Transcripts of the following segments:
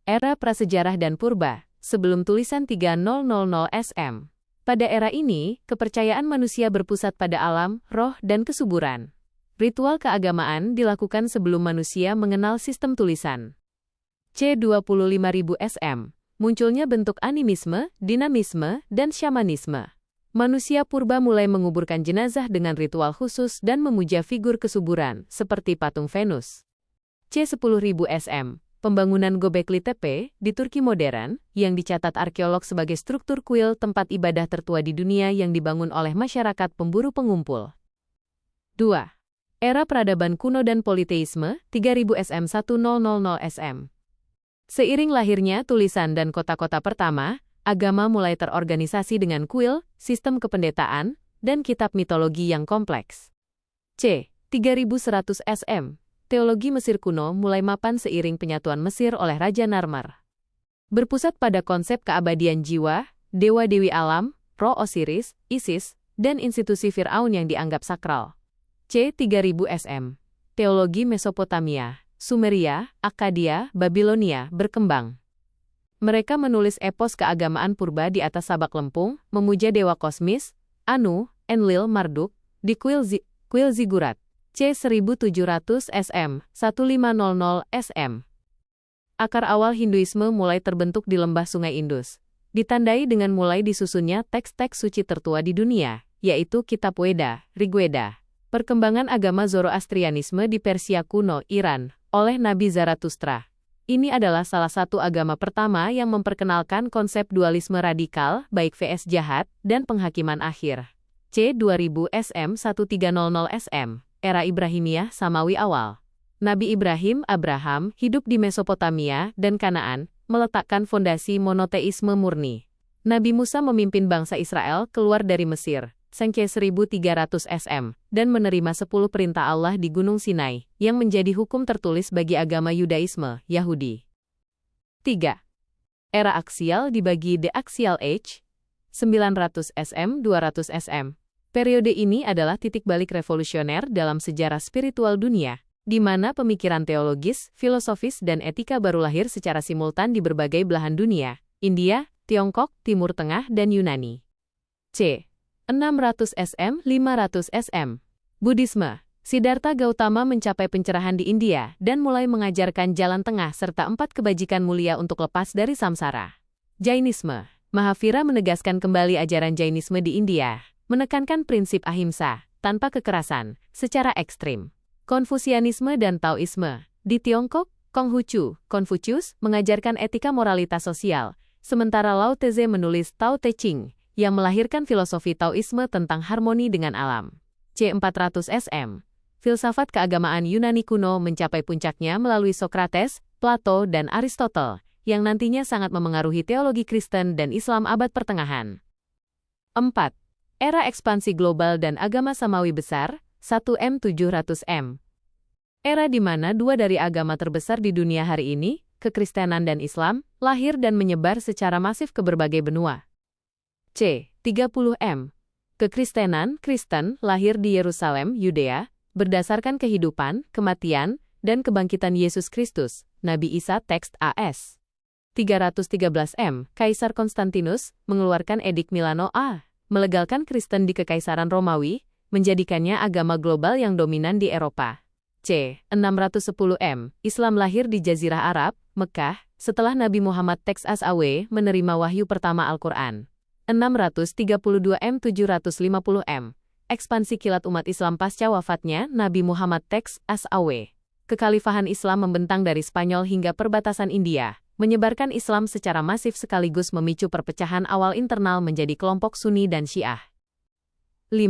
Era prasejarah dan purba, sebelum tulisan 3000 SM. Pada era ini, kepercayaan manusia berpusat pada alam, roh, dan kesuburan. Ritual keagamaan dilakukan sebelum manusia mengenal sistem tulisan. C25.000 SM. Munculnya bentuk animisme, dinamisme, dan syamanisme. Manusia purba mulai menguburkan jenazah dengan ritual khusus dan memuja figur kesuburan, seperti patung Venus. C10.000 SM. Pembangunan Göbekli Tepe di Turki modern, yang dicatat arkeolog sebagai struktur kuil tempat ibadah tertua di dunia yang dibangun oleh masyarakat pemburu pengumpul. 2. Era peradaban kuno dan politeisme, 3000 SM 1000 SM. Seiring lahirnya tulisan dan kota-kota pertama, agama mulai terorganisasi dengan kuil, sistem kependetaan, dan kitab mitologi yang kompleks. C. 3100 SM. Teologi Mesir kuno mulai mapan seiring penyatuan Mesir oleh Raja Narmer. Berpusat pada konsep keabadian jiwa, dewa-dewi alam, roh Osiris, Isis, dan institusi Fir'aun yang dianggap sakral. C3000 SM. Teologi Mesopotamia, Sumeria, Akkadia, Babilonia berkembang. Mereka menulis epos keagamaan purba di atas sabak lempung, memuja dewa kosmis, Anu, Enlil, Marduk, di kuil Zigurat. C1700 SM, 1500 SM. Akar awal Hinduisme mulai terbentuk di lembah Sungai Indus, ditandai dengan mulai disusunnya teks-teks suci tertua di dunia, yaitu Kitab Weda, Rigweda. Perkembangan agama Zoroastrianisme di Persia kuno, Iran, oleh Nabi Zarathustra. Ini adalah salah satu agama pertama yang memperkenalkan konsep dualisme radikal, baik vs jahat, dan penghakiman akhir. C2000 SM 1300 SM. Era Ibrahimiyah Samawi awal. Nabi Ibrahim Abraham hidup di Mesopotamia dan Kanaan, meletakkan fondasi monoteisme murni. Nabi Musa memimpin bangsa Israel keluar dari Mesir, Sengke 1300 SM, dan menerima 10 perintah Allah di Gunung Sinai, yang menjadi hukum tertulis bagi agama Yudaisme, Yahudi. 3. Era aksial dibagi The Axial Age, 900 SM 200 SM. Periode ini adalah titik balik revolusioner dalam sejarah spiritual dunia, di mana pemikiran teologis, filosofis, dan etika baru lahir secara simultan di berbagai belahan dunia, India, Tiongkok, Timur Tengah, dan Yunani. C. 600 SM 500 SM. Buddhisme. Siddhartha Gautama mencapai pencerahan di India dan mulai mengajarkan jalan tengah serta 4 kebajikan mulia untuk lepas dari samsara. Jainisme. Mahavira menegaskan kembali ajaran Jainisme di India, menekankan prinsip ahimsa, tanpa kekerasan, secara ekstrim. Konfusianisme dan Taoisme. Di Tiongkok, Konghucu, Konfucius, mengajarkan etika moralitas sosial, sementara Lao Tse menulis Tao Te Ching, yang melahirkan filosofi Taoisme tentang harmoni dengan alam. C400 SM. Filsafat keagamaan Yunani kuno mencapai puncaknya melalui Sokrates, Plato, dan Aristotle, yang nantinya sangat memengaruhi teologi Kristen dan Islam abad pertengahan. 4. Era ekspansi global dan agama samawi besar, 1M 700M. Era di mana dua dari agama terbesar di dunia hari ini, kekristenan dan Islam, lahir dan menyebar secara masif ke berbagai benua. C. 30M. Kekristenan, Kristen, lahir di Yerusalem, Yudea, berdasarkan kehidupan, kematian, dan kebangkitan Yesus Kristus, Nabi Isa teks AS. 313M. Kaisar Konstantinus mengeluarkan edik Milano A, melegalkan Kristen di Kekaisaran Romawi, menjadikannya agama global yang dominan di Eropa. C. 610M. Islam lahir di Jazirah Arab, Mekah, setelah Nabi Muhammad teks As-Awe menerima wahyu pertama Al-Quran. 632M 750M. Ekspansi kilat umat Islam pasca wafatnya Nabi Muhammad teks As-Awe. Kekhalifahan Islam membentang dari Spanyol hingga perbatasan India, menyebarkan Islam secara masif sekaligus memicu perpecahan awal internal menjadi kelompok Sunni dan Syiah. 5.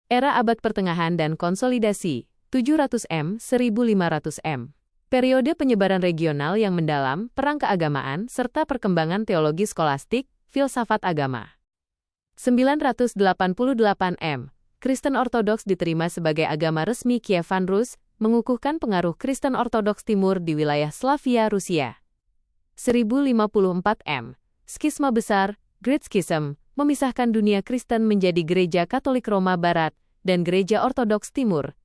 Era abad pertengahan dan konsolidasi, 700M 1500M. Periode penyebaran regional yang mendalam, perang keagamaan, serta perkembangan teologi skolastik, filsafat agama. 988M. Kristen Ortodoks diterima sebagai agama resmi Kievan Rus, mengukuhkan pengaruh Kristen Ortodoks Timur di wilayah Slavia, Rusia. 1054M. Skisma besar, Great Schism, memisahkan dunia Kristen menjadi Gereja Katolik Roma Barat dan Gereja Ortodoks Timur.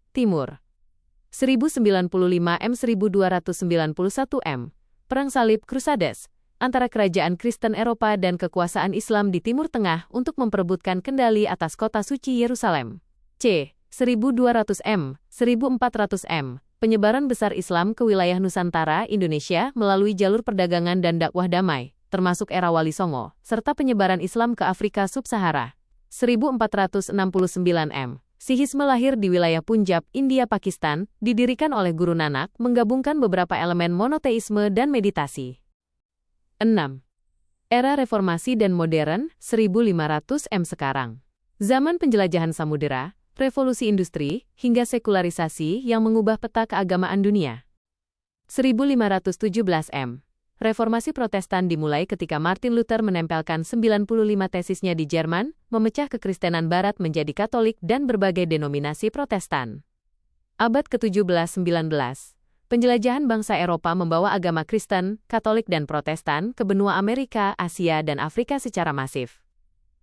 1095M 1291M. Perang Salib Crusades, antara kerajaan Kristen Eropa dan kekuasaan Islam di Timur Tengah untuk memperebutkan kendali atas kota suci Yerusalem. C. 1200 M, 1400 M. Penyebaran besar Islam ke wilayah Nusantara Indonesia melalui jalur perdagangan dan dakwah damai, termasuk era Wali Songo, serta penyebaran Islam ke Afrika Sub-Sahara. 1469 M. Sikhisme lahir di wilayah Punjab, India, Pakistan, didirikan oleh Guru Nanak, menggabungkan beberapa elemen monoteisme dan meditasi. 6. Era Reformasi dan Modern, 1500 M sekarang. Zaman penjelajahan samudera, revolusi industri, hingga sekularisasi yang mengubah peta keagamaan dunia. 1517 M. Reformasi Protestan dimulai ketika Martin Luther menempelkan 95 tesisnya di Jerman, memecah kekristenan Barat menjadi Katolik dan berbagai denominasi Protestan. Abad ke-17-19, penjelajahan bangsa Eropa membawa agama Kristen, Katolik dan Protestan ke benua Amerika, Asia dan Afrika secara masif.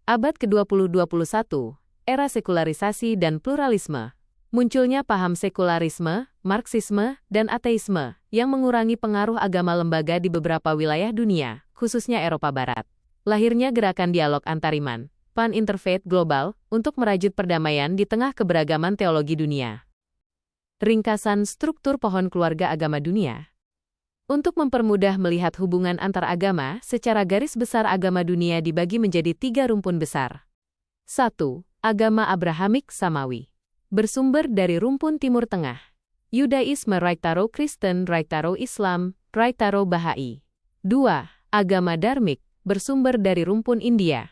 Abad ke-20-21, era sekularisasi dan pluralisme. Munculnya paham sekularisme, Marxisme, dan ateisme, yang mengurangi pengaruh agama lembaga di beberapa wilayah dunia, khususnya Eropa Barat. Lahirnya gerakan dialog antariman, pan-interfaith global, untuk merajut perdamaian di tengah keberagaman teologi dunia. Ringkasan struktur pohon keluarga agama dunia. Untuk mempermudah melihat hubungan antar agama, secara garis besar agama dunia dibagi menjadi 3 rumpun besar. 1. Agama Abrahamik Samawi. Bersumber dari rumpun Timur Tengah. Yudaisme Raiktaro Kristen Raiktaro Islam, Raiktaro Bahai. 2. Agama Dharmik, bersumber dari rumpun India.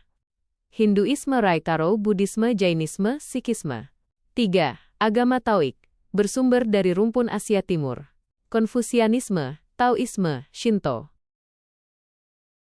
Hinduisme Raiktaro Buddhisme Jainisme Sikhisme. 3. Agama Taoik, bersumber dari rumpun Asia Timur. Konfusianisme, Taoisme, Shinto.